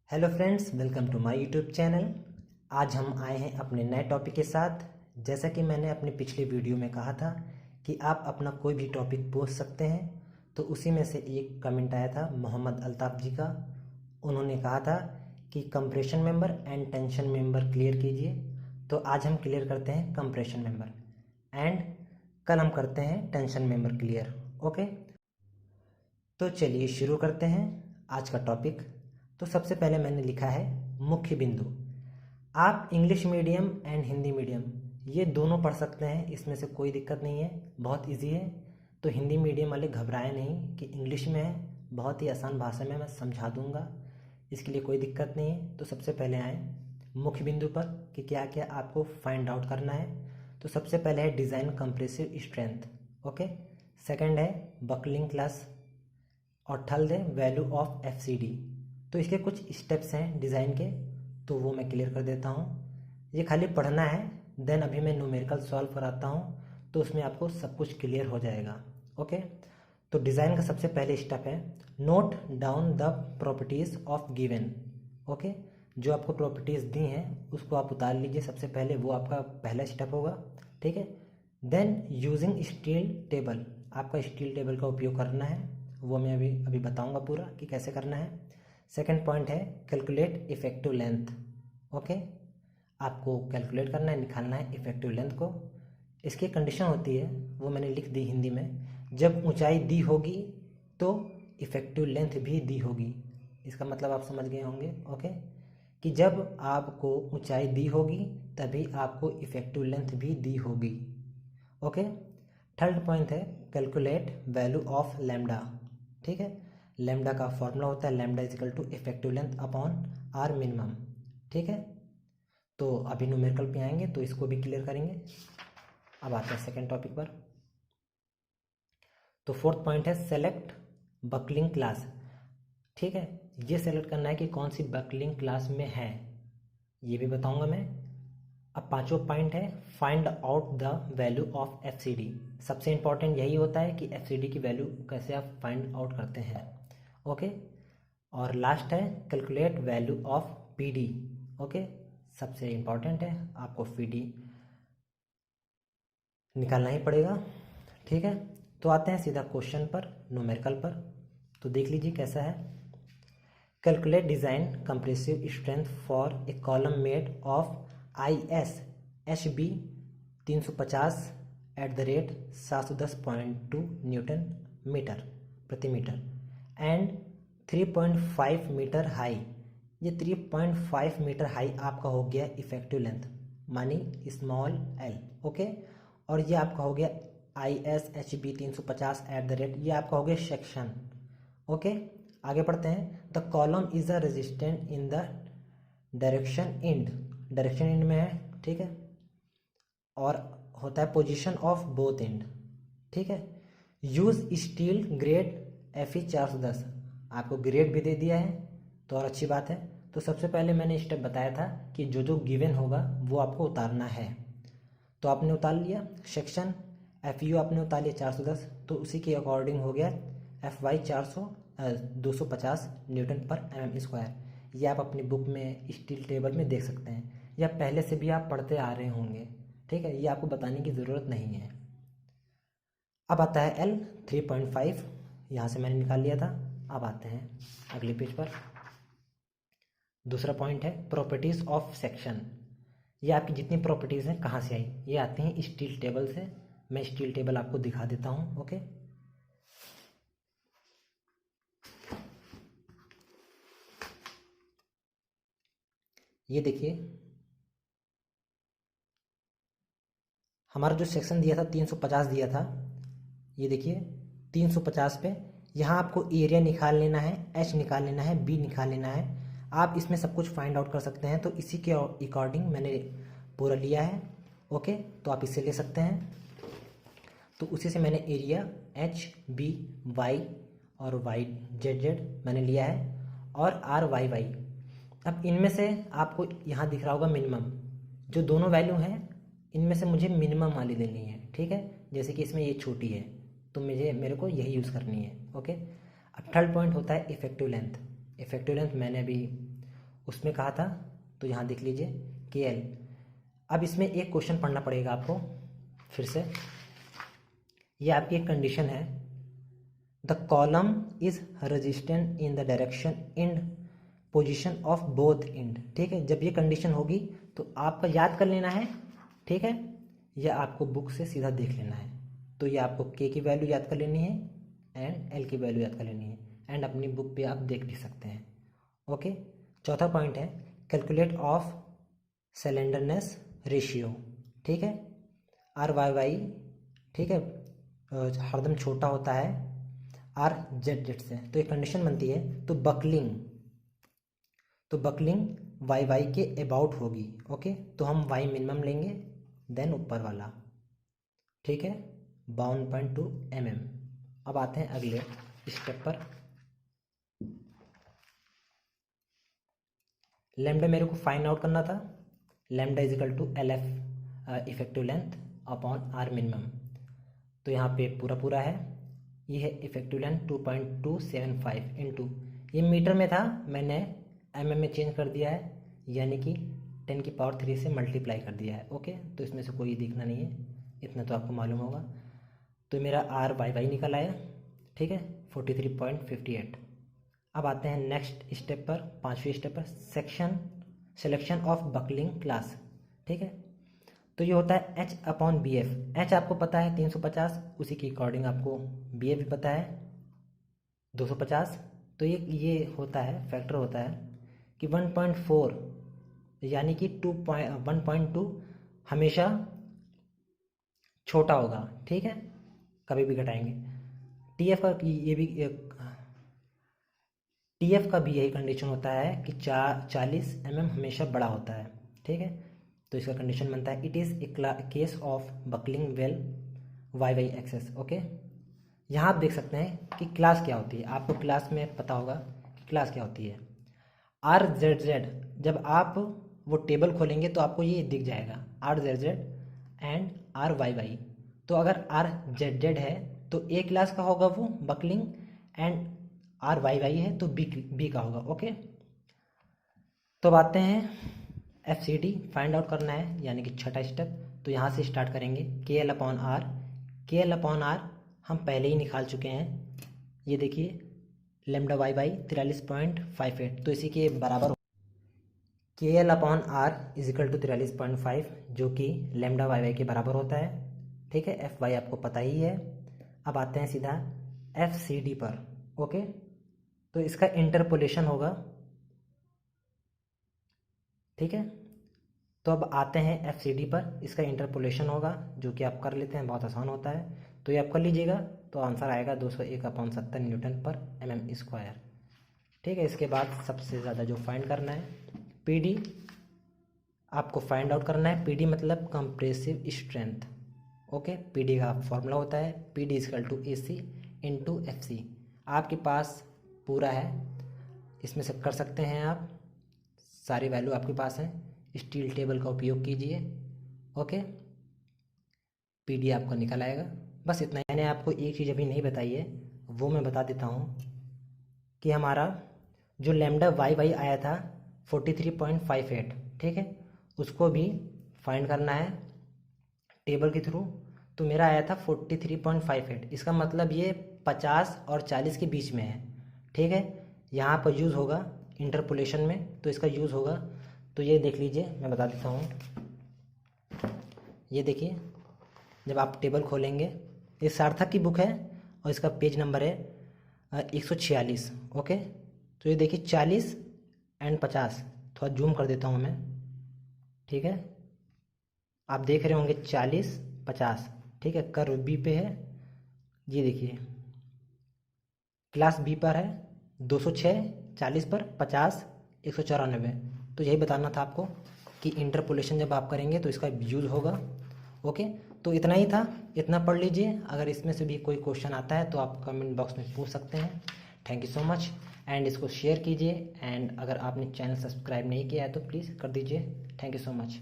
Hello friends, welcome to my YouTube channel. आज हम आए हैं अपने नए टॉपिक के साथ। जैसा कि मैंने अपनी पिछली वीडियो में कहा था कि आप अपना कोई भी टॉपिक पूछ सकते हैं, तो उसी में से एक कमेंट आया था मोहम्मद अल्ताफ़ जी का। उन्होंने कहा था कि compression member and tension member clear कीजिए। तो आज हम क्लियर करते हैं कंप्रेशन मेंबर एंड कल हम करते हैं टेंशन मेंबर क्लियर। ओके, तो चलिए शुरू करते हैं आज का टॉपिक। तो सबसे पहले मैंने लिखा है मुख्य बिंदु। आप English medium and Hindi medium ये दोनों पढ़ सकते हैं, इसमें से कोई दिक्कत नहीं है, बहुत इजी है। तो हिंदी मीडियम वाले घबराएं नहीं कि इंग्लिश में है, बहुत ही आसान भाषा में मैं समझा दूंगा, इसके लिए कोई दिक्कत नहीं है। तो सबसे पहले आए मुख्य बिंदु पर कि क्या क्या आपको फाइंड आउट करना है। तो सबसे पहले है design compressive strength. Okay, second है बकलिंग क्लास और थर्ड है वैल्यू ऑफ एफसीडी। तो इसके कुछ स्टेप्स हैं डिज़ाइन के, तो वो मैं क्लियर कर देता हूँ। ये खाली पढ़ना है, देन अभी मैं न्यूमेरिकल सॉल्व कराता हूँ, तो उसमें आपको सब कुछ क्लियर हो जाएगा। ओके, तो डिज़ाइन का सबसे पहले स्टेप है note down the properties of given. Okay, जो आपको प्रॉपर्टीज़ दी हैं उसको आप उतार लीजिए सबसे पहले, वो आपका पहला स्टेप होगा। ठीक है, देन यूजिंग स्टील टेबल, आपका स्टील टेबल का उपयोग करना है, वो मैं अभी अभी बताऊंगा पूरा कि कैसे करना है। सेकंड पॉइंट है कैलकुलेट इफेक्टिव लेंथ। ओके, आपको कैलकुलेट करना है, निकालना है इफेक्टिव लेंथ को। इसकी कंडीशन होती है, वो मैंने लिख दी हिंदी में, जब ऊंचाई दी होगी तो इफेक्टिव लेंथ भी दी होगी। इसका मतलब आप समझ गए होंगे। ओके, कि जब आपको ऊंचाई दी होगी तभी आपको इफेक्टिव लेंथ भी दी होगी। ओके, थर्ड पॉइंट है कैलकुलेट वैल्यू ऑफ लैम्डा। ठीक है, लैम्डा का फॉर्मूला होता है lambda equal to effective length upon R minimum. ठीक है, तो अभी न्यूमेरिकल पे आएंगे तो इसको भी क्लियर करेंगे। अब आते हैं सेकेंड टॉपिक पर। तो फोर्थ पॉइंट है सेलेक्ट बकलिंग क्लास। ठीक है, ये सेलेक्ट करना है कि कौन सी बकलिंग क्लास में है, ये भी बताऊंगा मैं। अब पांचवा पॉइंट है find out the value of F C D. सबसे इंपॉर्टेंट यही होता है कि एफ सी डी की वैल्यू कैसे आप फाइंड आउट करते हैं। ओके, और लास्ट है calculate value of P D. Okay, सबसे इंपॉर्टेंट है, आपको पी डी निकालना ही पड़ेगा। ठीक है, तो आते हैं सीधा क्वेश्चन पर, न्यूमेरिकल पर। तो देख लीजिए कैसा है। Calculate design compressive strength for a column made of I S H B 350 at the rate 710.2 newton metre प्रति मीटर एंड 3.5 मीटर हाई। ये 3.5 मीटर हाई आपका हो गया इफेक्टिव लेंथ, मानी स्मॉल एल। ओके, और ये आपका हो गया I S H B 350 at the rate, ये आपका हो गया सेक्शन। ओके, आगे पढ़ते हैं। The column is a resistant in the direction end, direction end में है। ठीक है, और होता है पोजीशन ऑफ बोथ एंड। ठीक है, use steel grade F E 410, आपको ग्रेड भी दे दिया है तो और अच्छी बात है। तो सबसे पहले मैंने स्टेप बताया था कि जो जो गिवन होगा वो आपको उतारना है, तो आपने उतार लिया। सेक्शन एफ यू आपने उतार लिया 410, तो उसी के अकॉर्डिंग हो गया एफ वाई 250 न्यूटन पर एम एम स्क्वायर। ये आप अपनी बुक में स्टील टेबल में देख सकते हैं, या पहले से भी आप पढ़ते आ रहे होंगे। ठीक है, ये आपको बताने की ज़रूरत नहीं है। अब आता है एल 3.5, यहाँ से मैंने निकाल लिया था। अब आते हैं अगले पेज पर। दूसरा पॉइंट है प्रॉपर्टीज़ ऑफ सेक्शन। ये आपकी जितनी प्रॉपर्टीज़ हैं कहाँ से आई, ये आती हैं स्टील टेबल से। मैं स्टील टेबल आपको दिखा देता हूँ। ओके, ये देखिए हमारा जो सेक्शन दिया था 350 दिया था, ये देखिए 350 पे यहाँ आपको एरिया निकाल लेना है, एच निकाल लेना है, बी निकाल लेना है। आप इसमें सब कुछ फाइंड आउट कर सकते हैं, तो इसी के अकॉर्डिंग मैंने पूरा लिया है। ओके, तो आप इससे ले सकते हैं। तो उसी से मैंने एरिया एच बी वाई और वाई जेड जेड मैंने लिया है, और आर वाई वाई। अब इनमें से आपको यहाँ दिख रहा होगा मिनिमम, जो दोनों वैल्यू हैं इनमें से मुझे मिनिमम वाली लेनी है। ठीक है, जैसे कि इसमें ये छोटी है तो मेरे को यही यूज़ करनी है। ओके, अब थर्ड पॉइंट होता है इफेक्टिव लेंथ। इफेक्टिव लेंथ मैंने अभी उसमें कहा था, तो यहाँ देख लीजिए KL। अब इसमें एक क्वेश्चन पढ़ना पड़ेगा आपको फिर से। ये आपकी एक कंडीशन है, the column is resistant in the direction in position of both end. ठीक है, जब ये कंडीशन होगी तो आपका याद कर लेना है, ठीक है, या आपको बुक से सीधा देख लेना है। तो ये आपको K की वैल्यू याद कर लेनी है एंड L की वैल्यू याद कर लेनी है, एंड अपनी बुक पे आप देख भी सकते हैं। ओके, चौथा पॉइंट है कैलकुलेट ऑफ सिलेंडरनेस रेशियो। ठीक है, RYY, ठीक है, हरदम छोटा होता है RZZ से, तो एक कंडीशन बनती है, तो बकलिंग YY के अबाउट होगी। ओके, तो हम Y मिनिमम लेंगे देन ऊपर वाला, ठीक है, 52.2 mm। अब आते हैं अगले स्टेप पर। लैम्डा मेरे को फाइंड आउट करना था, lambda equal to LF effective length upon R minimum. तो यहाँ पे पूरा है, ये है इफेक्टिव लेंथ 2.275 इंटू, ये मीटर में था, मैंने mm में चेंज कर दिया है, यानी कि 10 की पावर 3 से मल्टीप्लाई कर दिया है। ओके, तो इसमें से कोई दिखना नहीं है, इतना तो आपको मालूम होगा। तो मेरा RYY निकल आया, ठीक है, 43.58। अब आते हैं नेक्स्ट स्टेप पर, पांचवी स्टेप पर, सिलेक्शन ऑफ बकलिंग क्लास। ठीक है, तो ये होता है H/BF। H आपको पता है 350, उसी के अकॉर्डिंग आपको BF भी पता है 250। तो ये होता है, फैक्टर होता है कि 1.4 यानी कि 1.2 हमेशा छोटा होगा। ठीक है, कभी भी घटाएंगे। TF का भी यही कंडीशन होता है कि 40 mm हमेशा बड़ा होता है। ठीक है, तो इसका कंडीशन बनता है it is a case of buckling well YY axis. Okay, यहाँ आप देख सकते हैं कि क्लास क्या होती है, आपको क्लास में पता होगा कि क्लास क्या होती है। RZZ, जब आप वो टेबल खोलेंगे तो आपको ये दिख जाएगा RZZ एंड RYY। तो अगर RZZ है तो A क्लास का होगा वो बकलिंग, एंड RYY है तो B का होगा। ओके, तो अब आते हैं FCD फाइंड आउट करना है, यानी कि छठा स्टेप। तो यहाँ से स्टार्ट करेंगे, KL/R हम पहले ही निकाल चुके हैं। ये देखिए लैम्डा YY 43.58, तो इसी के बराबर KL/R इजिकल टू 43.5, जो कि लैम्डा YY के बराबर होता है। ठीक है, FY आपको पता ही है। अब आते हैं सीधा FCD पर। ओके, तो इसका इंटरपोलेशन होगा। ठीक है, तो अब आते हैं FCD पर, इसका इंटरपोलेशन होगा, जो कि आप कर लेते हैं, बहुत आसान होता है। तो ये आप कर लीजिएगा, तो आंसर आएगा 201/70 न्यूटन पर mm स्क्वायर। ठीक है, इसके बाद सबसे ज़्यादा जो फाइंड करना है PD, आपको फाइंड आउट करना है। PD मतलब कंप्रेसिव स्ट्रेंथ। ओके, PD का फॉर्मूला होता है PD equal to AC into FC। आपके पास पूरा है, इसमें से कर सकते हैं आप, सारी वैल्यू आपके पास है, स्टील टेबल का उपयोग कीजिए। ओके, PD आपका निकल आएगा। बस इतना ही। मैंने आपको एक चीज़ अभी नहीं बताई है, वो मैं बता देता हूँ कि हमारा जो लैम्डा YY आया था 43.58, ठीक है, उसको भी फाइंड करना है टेबल के थ्रू। तो मेरा आया था 43.58, इसका मतलब ये 50 और 40 के बीच में है। ठीक है, यहाँ पर यूज़ होगा इंटरपोलेशन में, तो इसका यूज़ होगा। तो ये देख लीजिए, मैं बता देता हूँ। ये देखिए, जब आप टेबल खोलेंगे, ये सार्थक की बुक है और इसका पेज नंबर है 146। ओके, तो ये देखिए 40 एंड 50, थोड़ा जूम कर देता हूँ मैं। ठीक है, आप देख रहे होंगे 40 50। ठीक है, कर्व B पे है। ये देखिए क्लास B पर है 206, 40 पर 50, 194। तो यही बताना था आपको कि इंटरपोलेशन जब आप करेंगे तो इसका यूज़ होगा। ओके, तो इतना ही था, इतना पढ़ लीजिए। अगर इसमें से भी कोई क्वेश्चन आता है तो आप कमेंट बॉक्स में पूछ सकते हैं। Thank you so much, and इसको शेयर कीजिए, एंड अगर आपने चैनल सब्सक्राइब नहीं किया है तो प्लीज़ कर दीजिए। Thank you so much.